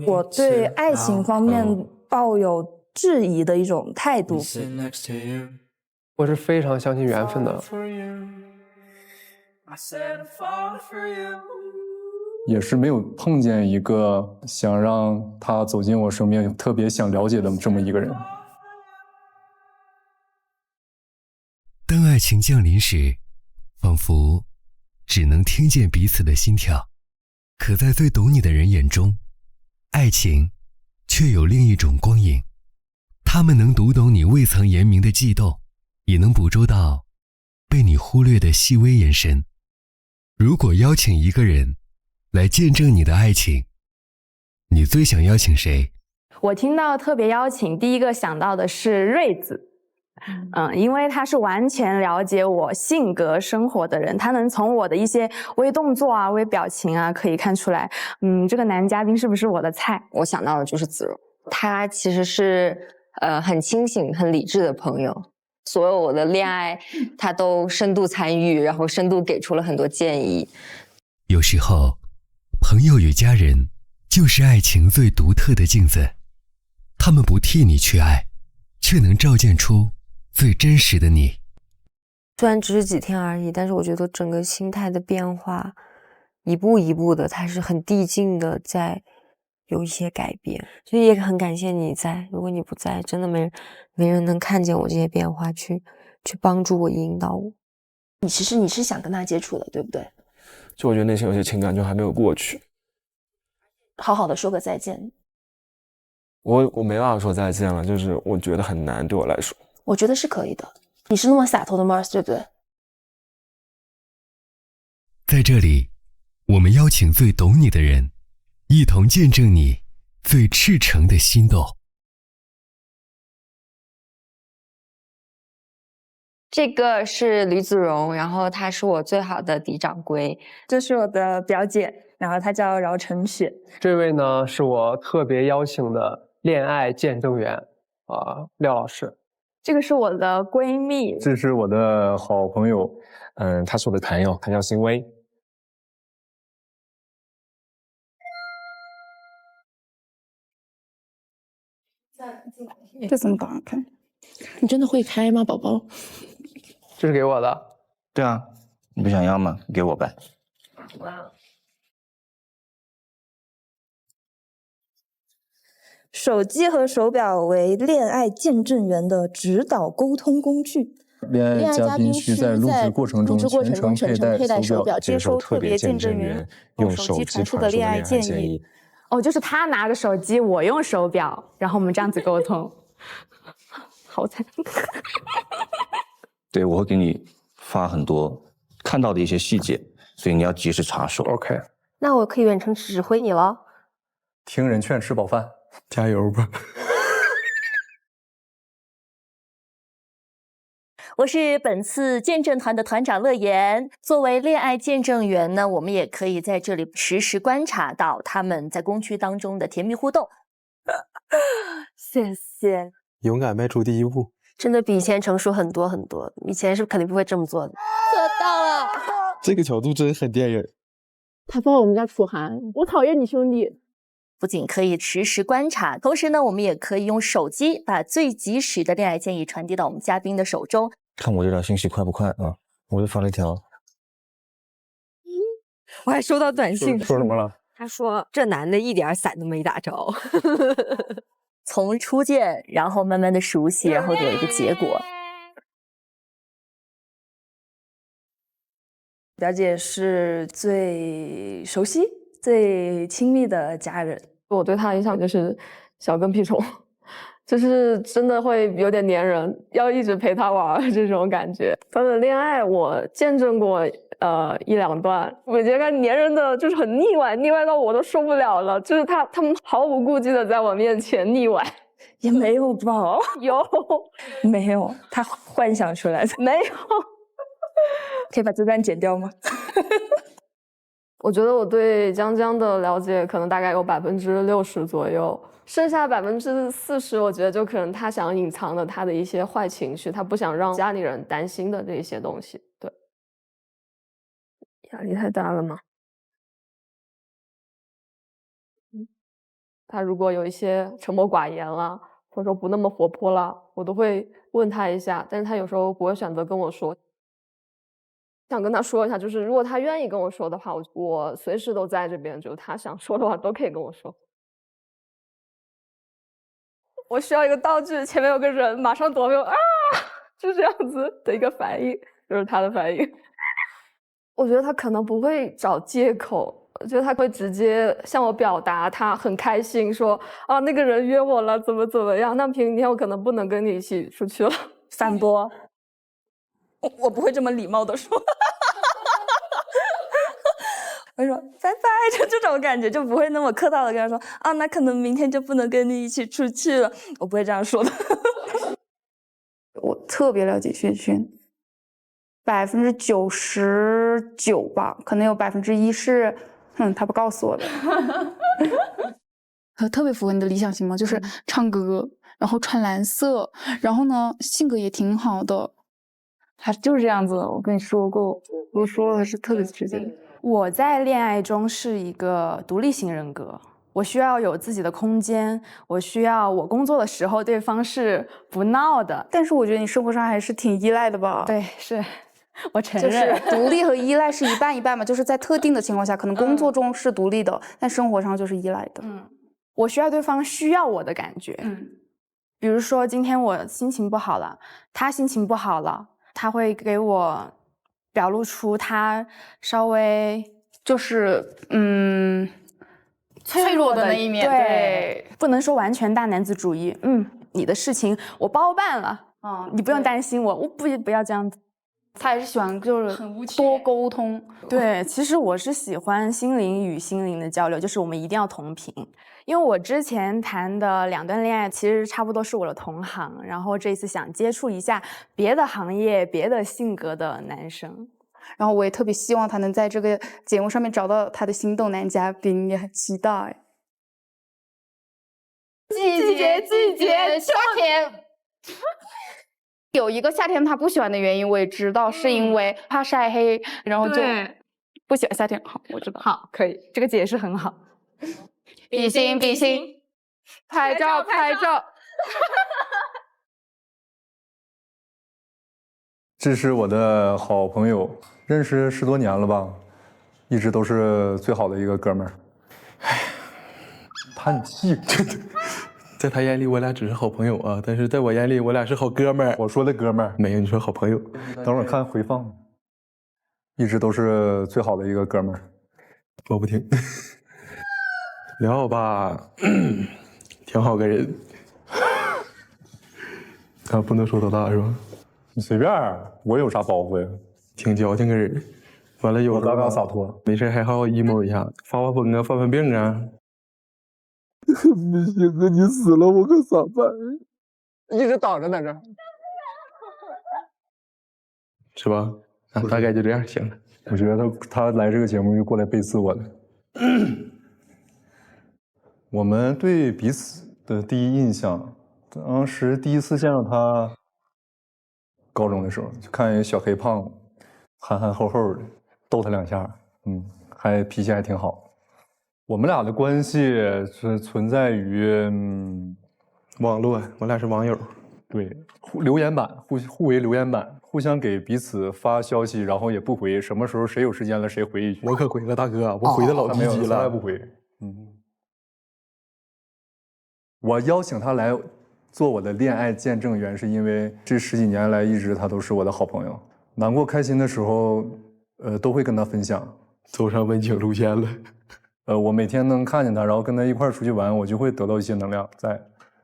我对爱情方面抱有质疑的一种态度。我是非常相信缘分的。也是没有碰见一个想让他走进我生命、特别想了解的这么一个人。当爱情降临时，仿佛只能听见彼此的心跳，可在最懂你的人眼中，爱情却有另一种光影。他们能读懂你未曾言明的悸动，也能捕捉到被你忽略的细微眼神。如果邀请一个人来见证你的爱情，你最想邀请谁？我听到特别邀请，第一个想到的是瑞子。因为他是完全了解我性格生活的人，他能从我的一些微动作啊、微表情啊可以看出来，这个男嘉宾是不是我的菜。我想到的就是子荣，他其实是很清醒、很理智的朋友，所有我的恋爱他都深度参与，然后深度给出了很多建议。有时候，朋友与家人就是爱情最独特的镜子，他们不替你去爱，却能照见出最真实的你。虽然只是几天而已，但是我觉得整个心态的变化一步一步的，它是很递进的在有一些改变，所以也很感谢你在，如果你不在，真的没人能看见我这些变化，去帮助我、引导我。其实你是想跟他接触的，对不对？就我觉得内心有些情感就还没有过去，好好的说个再见。我没办法说再见了，就是我觉得很难对我来说。我觉得是可以的，你是那么洒脱的 Mars， 对不对？在这里，我们邀请最懂你的人，一同见证你最赤诚的心动。这个是吕子荣，然后他是我最好的嫡长闺。这是我的表姐，然后她叫饶晨雪。这位呢是我特别邀请的恋爱见证员廖老师。这个是我的闺蜜，这是我的好朋友，他是我的朋友，他叫欣薇。这怎么打开？你真的会开吗，宝宝？这是给我的。对啊，你不想要吗？给我呗。哇！手机和手表为恋爱见证员的指导沟通工具。恋爱嘉宾需在录制过程中全程佩戴手表，接收特别见证员用手机传输的恋爱建议。就是他拿着手机，我用手表，然后我们这样子沟通。好惨。对，我会给你发很多看到的一些细节，所以你要及时查收。OK。那我可以远程指挥你了。听人劝，吃饱饭，加油吧。我是本次见证团的团长乐言。作为恋爱见证员呢，我们也可以在这里实时观察到他们在公区当中的甜蜜互动。谢谢。勇敢迈出第一步，真的比以前成熟很多很多。以前是肯定不会这么做的。做到了。这个角度真很电影。他帮我们家楚涵，我讨厌你兄弟。不仅可以实时观察，同时呢，我们也可以用手机把最及时的恋爱建议传递到我们嘉宾的手中。看我这条信息快不快啊？我就发了一条。我还收到短信，说什么了？他说这男的一点伞都没打着。从初见，然后慢慢的熟悉，然后有一个结果。表姐是最熟悉、最亲密的家人。我对他的印象就是小跟屁虫，就是真的会有点粘人，要一直陪他玩这种感觉。他的恋爱我见证过一两段，我觉得他粘人的就是很腻歪，腻歪到我都受不了了。就是他们毫无顾忌的在我面前腻歪。也没有吧？有没有？他幻想出来的没有。可以把这段剪掉吗？我觉得我对江江的了解可能大概有60%左右，剩下40%，我觉得就可能他想隐藏的他的一些坏情绪，他不想让家里人担心的这一些东西。对，压力太大了吗？他如果有一些沉默寡言了，或者说不那么活泼了，我都会问他一下，但是他有时候不会选择跟我说。想跟他说一下，就是如果他愿意跟我说的话，我随时都在这边，就他想说的话都可以跟我说。我需要一个道具，前面有个人，马上左右啊，就这样子的一个反应，就是他的反应。我觉得他可能不会找借口，我觉得他会直接向我表达他很开心，说啊那个人约我了，怎么样，那明天我可能不能跟你一起出去了。反驳，我不会这么礼貌的说。我说拜拜，就这种感觉，就不会那么客套的跟他说啊，那可能明天就不能跟你一起出去了，我不会这样说的。我特别了解萱萱，99%吧，可能有1%是，他不告诉我的。特别符合你的理想型嘛，就是唱歌，然后穿蓝色，然后呢性格也挺好的。他就是这样子，我跟你说过，我说了是特别直接的。我在恋爱中是一个独立型人格，我需要有自己的空间，我需要我工作的时候对方是不闹的。但是我觉得你生活上还是挺依赖的吧？对，是我承认。认，就是独立和依赖是一半一半嘛，就是在特定的情况下，可能工作中是独立的，但生活上就是依赖的。我需要对方需要我的感觉。比如说今天我心情不好了，他心情不好了，他会给我表露出他稍微就是脆弱的那一面。对，不能说完全大男子主义。你的事情我包办了，你不用担心我，我不要这样子。他还是喜欢就是多沟通。对，其实我是喜欢心灵与心灵的交流，就是我们一定要同频。因为我之前谈的2段恋爱其实差不多是我的同行，然后这一次想接触一下别的行业、别的性格的男生。然后我也特别希望他能在这个节目上面找到他的心动男嘉宾，也很期待。季节，夏天。有一个夏天他不喜欢的原因我也知道，是因为怕晒黑，然后就不喜欢夏天。好，我知道。好，可以，这个解释很好。比心，拍照。这是我的好朋友，认识10多年了吧，一直都是最好的一个哥们儿。叹气，在他眼里我俩只是好朋友啊，但是在我眼里我俩是好哥们儿。我说的哥们儿，没有，你说好朋友。等会儿看回放，一直都是最好的一个哥们儿。我不听。聊吧，挺好个人。啊，不能说多大是吧？你随便，我有啥包袱呀？挺矫情个人。完了有大方洒脱，没事还好好 emo 一下，发疯啊，犯病啊。不行啊，你死了我可咋办？一直挡着在这儿，是吧？啊，大概就这样行了。我觉得他来这个节目就过来背刺我的。我们对彼此的第一印象，当时第一次见到他，高中的时候就看一个小黑胖子，憨憨厚厚的，逗他2下，还脾气还挺好。我们俩的关系是存在于网络，我俩是网友。对，留言板，互为留言板，互相给彼此发消息，然后也不回，什么时候谁有时间了谁回一句。我可回了，大哥，我回的老积极了，从来不回。我邀请他来做我的恋爱见证员，是因为这10几年来一直他都是我的好朋友，难过开心的时候，都会跟他分享。走上温情路线了。我每天能看见他，然后跟他一块出去玩，我就会得到一些能量在。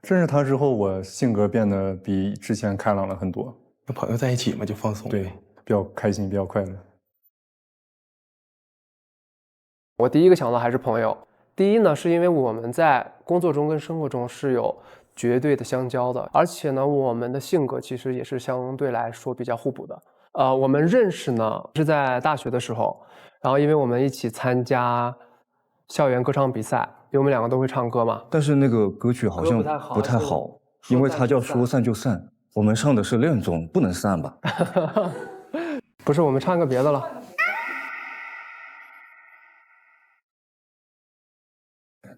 认识他之后，我性格变得比之前开朗了很多。跟朋友在一起嘛，就放松。对，比较开心，比较快乐。我第一个想到还是朋友。第一呢，是因为我们在工作中跟生活中是有绝对的相交的，而且呢，我们的性格其实也是相对来说比较互补的。我们认识呢是在大学的时候，然后因为我们一起参加校园歌唱比赛，因为我们2个都会唱歌嘛。但是那个歌曲好像不太好，因为它叫说散就散，我们唱的是恋综，不能散吧？不是，我们唱个别的了。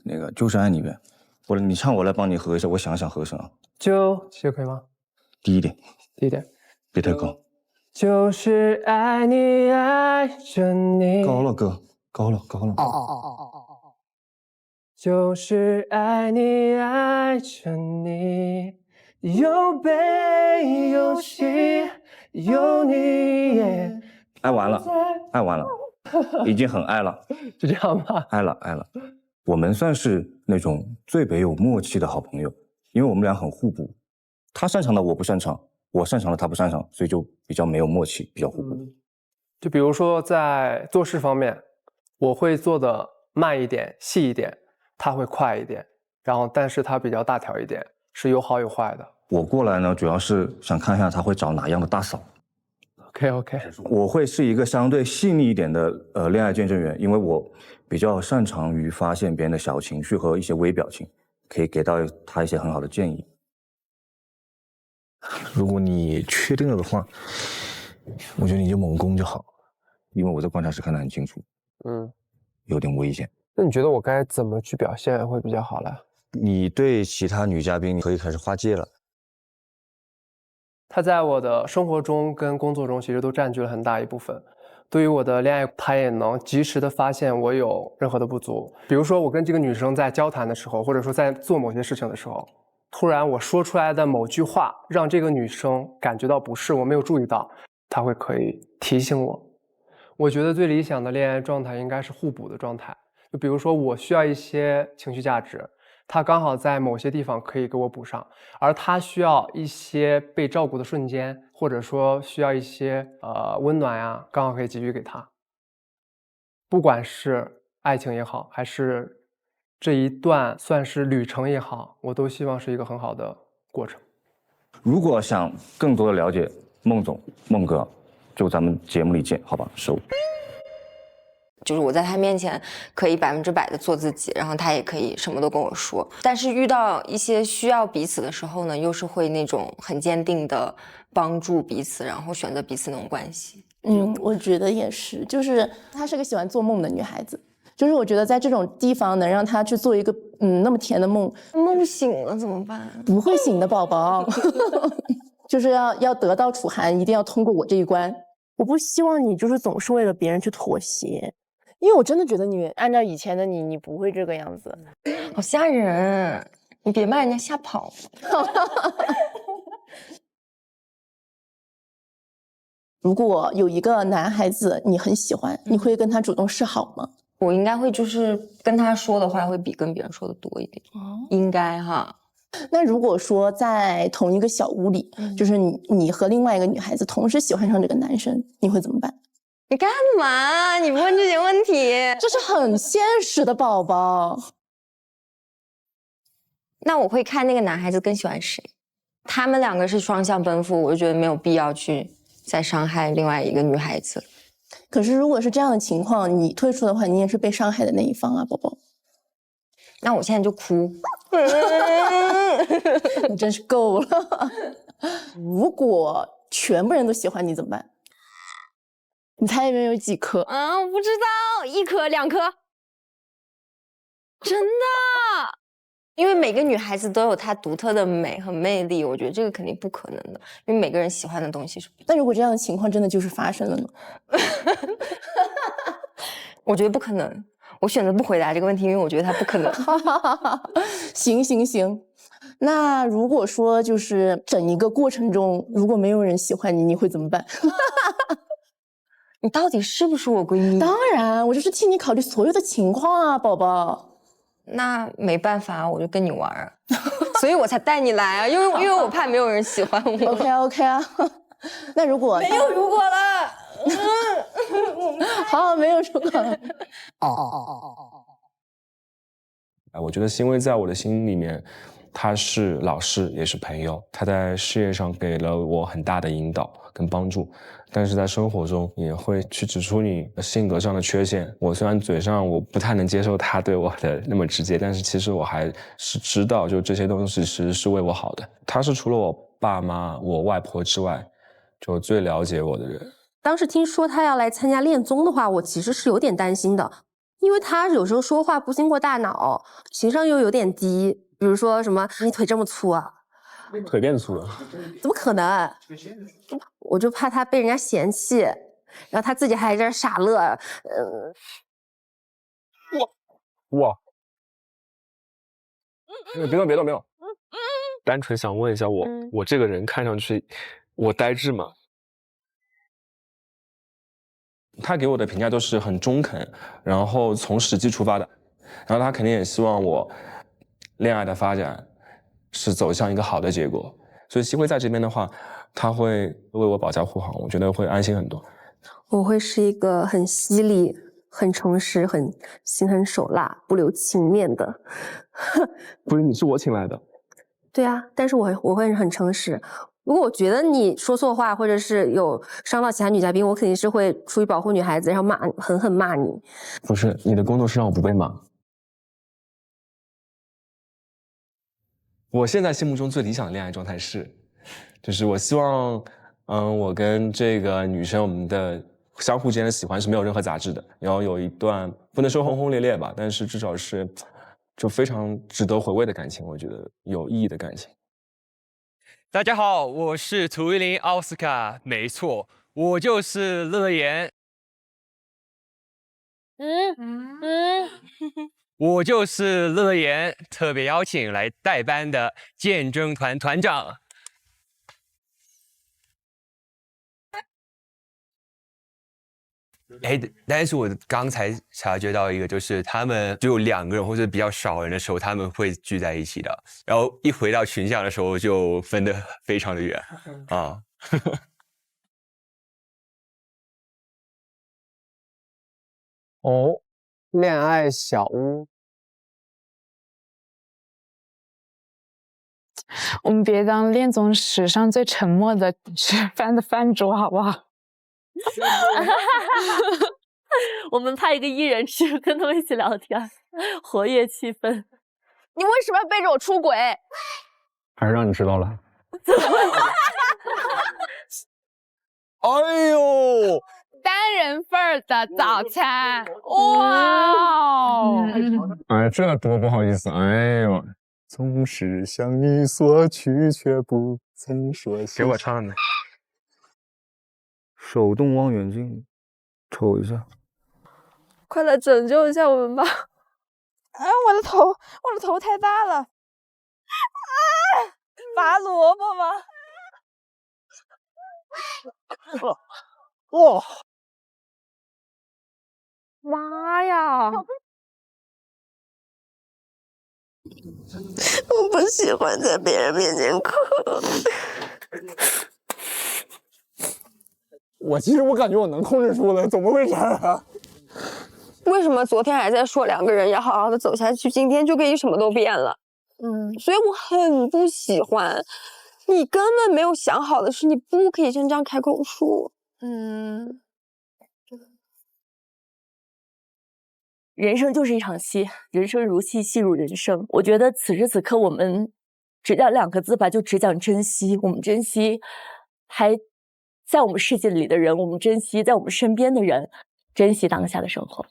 那个就是爱你呗。你唱，我来帮你合一下，我想想和声啊。这可以吗？低一点，低一点，别太高。就是爱你爱着你。高了哥，高了。就是爱你爱着你，有悲有喜有你。爱完了，已经很爱了，就这样吧。爱了。我们算是那种最没有默契的好朋友，因为我们俩很互补，他擅长的我不擅长，我擅长的他不擅长，所以就比较没有默契，比较互补。就比如说在做事方面，我会做的慢一点、细一点，他会快一点，然后但是他比较大条一点，是有好有坏的。我过来呢，主要是想看一下他会找哪样的大嫂。OK， 我会是一个相对细腻一点的恋爱见证员，因为我比较擅长于发现别人的小情绪和一些微表情，可以给到他一些很好的建议。如果你确定了的话，我觉得你就猛攻就好，因为我在观察室看得很清楚，有点危险。那你觉得我该怎么去表现会比较好嘞？你对其他女嘉宾，你可以开始划界了。他在我的生活中跟工作中其实都占据了很大一部分。对于我的恋爱，他也能及时的发现我有任何的不足。比如说我跟这个女生在交谈的时候，或者说在做某些事情的时候，突然我说出来的某句话让这个女生感觉到不适，我没有注意到，她会可以提醒我。我觉得最理想的恋爱状态应该是互补的状态。就比如说我需要一些情绪价值，他刚好在某些地方可以给我补上，而他需要一些被照顾的瞬间，或者说需要一些温暖呀，刚好可以给予给他。不管是爱情也好，还是这一段算是旅程也好，我都希望是一个很好的过程。如果想更多的了解孟总、孟哥，就咱们节目里见，好吧？收。就是我在他面前可以100%的做自己，然后他也可以什么都跟我说，但是遇到一些需要彼此的时候呢，又是会那种很坚定的帮助彼此，然后选择彼此那种关系。我觉得也是，就是她是个喜欢做梦的女孩子，就是我觉得在这种地方能让她去做一个那么甜的梦，梦醒了怎么办？不会醒的宝宝，就是要得到楚涵，一定要通过我这一关。我不希望你就是总是为了别人去妥协。因为我真的觉得你按照以前的你不会这个样子，好吓人！你别把人家吓跑。如果有一个男孩子你很喜欢，你会跟他主动示好吗？我应该会，就是跟他说的话会比跟别人说的多一点，应该哈。那如果说在同一个小屋里，就是你和另外一个女孩子同时喜欢上这个男生，你会怎么办？你干嘛？你问这些问题，这是很现实的，宝宝。那我会看那个男孩子更喜欢谁，他们两个是双向奔赴，我就觉得没有必要去再伤害另外一个女孩子。可是如果是这样的情况，你退出的话，你也是被伤害的那一方啊，宝宝。那我现在就哭。你真是够了。如果全部人都喜欢你怎么办？你猜里面有几颗？我不知道，1颗2颗，真的。因为每个女孩子都有她独特的美和魅力，我觉得这个肯定不可能的，因为每个人喜欢的东西是不一样。那如果这样的情况真的就是发生了呢？我觉得不可能，我选择不回答这个问题，因为我觉得它不可能。行，那如果说就是整一个过程中，如果没有人喜欢你，你会怎么办？你到底是不是我闺蜜？当然，我就是替你考虑所有的情况啊，宝宝。那没办法，我就跟你玩啊，所以我才带你来啊，因为我怕没有人喜欢我。OK 啊，那如果没有如果了，好，没有如果了。我觉得欣慰在我的心里面，他是老师也是朋友，他在事业上给了我很大的引导跟帮助，但是在生活中也会去指出你性格上的缺陷。我虽然嘴上我不太能接受他对我的那么直接，但是其实我还是知道，就这些东西其实是为我好的。他是除了我爸妈、我外婆之外，就最了解我的人。当时听说他要来参加恋综的话，我其实是有点担心的。因为他有时候说话不经过大脑，情商又有点低，比如说什么你腿这么粗啊，腿变粗了，怎么可能？我就怕他被人家嫌弃，然后他自己还在这傻乐，哇！别动！单纯想问一下我这个人看上去我呆滞吗？他给我的评价都是很中肯，然后从实际出发的，然后他肯定也希望我恋爱的发展是走向一个好的结果，所以西辉在这边的话，他会为我保驾护航，我觉得会安心很多。我会是一个很犀利、很诚实、很心狠手辣、不留情面的。不是，你是我请来的。对啊，但是我会很诚实。如果我觉得你说错话，或者是有伤到其他女嘉宾，我肯定是会出于保护女孩子，然后狠狠骂你。不是，你的工作是让我不被骂。我现在心目中最理想的恋爱状态是，就是我希望，我跟这个女生我们的相互间的喜欢是没有任何杂质的，然后有一段不能说轰轰烈烈吧，但是至少是就非常值得回味的感情，我觉得有意义的感情。大家好，我是涂一林奥斯卡，没错，我就是乐言。我就是乐言特别邀请来代班的见证团团长。哎，但是我刚才察觉到一个，就是他们只有2个人或者比较少人的时候，他们会聚在一起的，然后一回到群像的时候，就分得非常的远啊。哦，恋爱小屋。我们别当恋综史上最沉默的吃饭的饭桌，好不好？我们派一个艺人去跟他们一起聊天，活跃气氛。你为什么要背着我出轨？还是让你知道了。哎呦，单人份儿的早餐，哇哦！哎，这多不好意思，哎呦，总是向你索取，却不曾说谢谢。给我唱的。手动望远镜，瞅一下。快来拯救一下我们吧！啊，我的头太大了！啊，拔萝卜吗？哦，妈呀！我不喜欢在别人面前哭。其实我感觉我能控制住了，怎么回事啊？为什么昨天还在说2个人要好好的走下去，今天就可以什么都变了？所以我很不喜欢。你根本没有想好的事，你不可以像这样开口说。人生就是一场戏，人生如戏，戏如人生。我觉得此时此刻，我们只讲2个字吧，就只讲珍惜。我们珍惜还在我们世界里的人，我们珍惜在我们身边的人，珍惜当下的生活。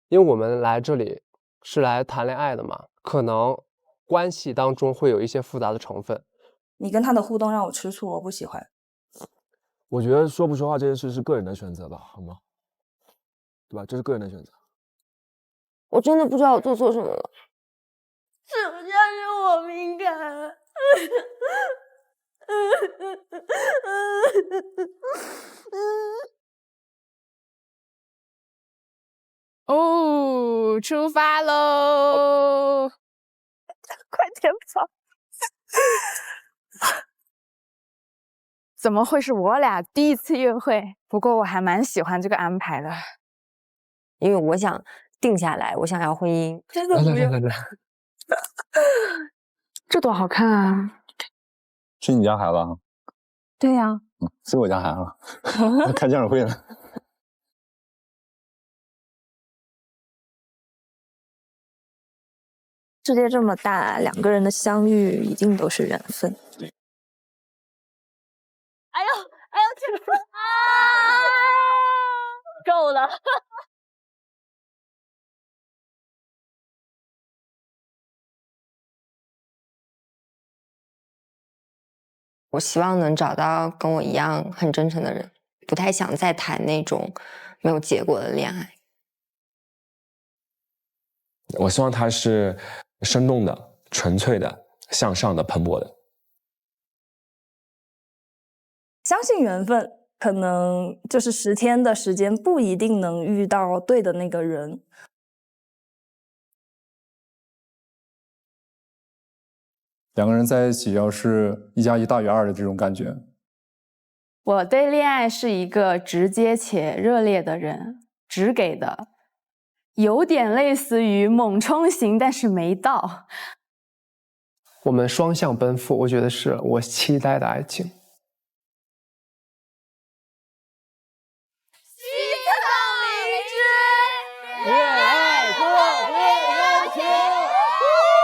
因为我们来这里是来谈恋爱的嘛，可能关系当中会有一些复杂的成分。你跟他的互动让我吃醋，我不喜欢。我觉得说不说话这件事是个人的选择吧，好吗？对吧？这是个人的选择。我真的不知道我做错什么了。是不是我敏感？哦，出发喽！快点跑！怎么会是我俩第一次约会？不过我还蛮喜欢这个安排的，因为我想定下来，我想要婚姻。真的不用。这多好看啊！是你家孩子啊？对呀，是我家孩子，开家长会了。世界这么大，2个人的相遇一定都是缘分。哎呦，这个够了。我希望能找到跟我一样很真诚的人，不太想再谈那种没有结果的恋爱。我希望他是生动的、纯粹的、向上的、蓬勃的。相信缘分，可能就是10天的时间不一定能遇到对的那个人。两个人在一起，要是1+1大于2的这种感觉。我对恋爱是一个直接且热烈的人，直给的，有点类似于猛冲型，但是没到。我们双向奔赴，我觉得是我期待的爱情。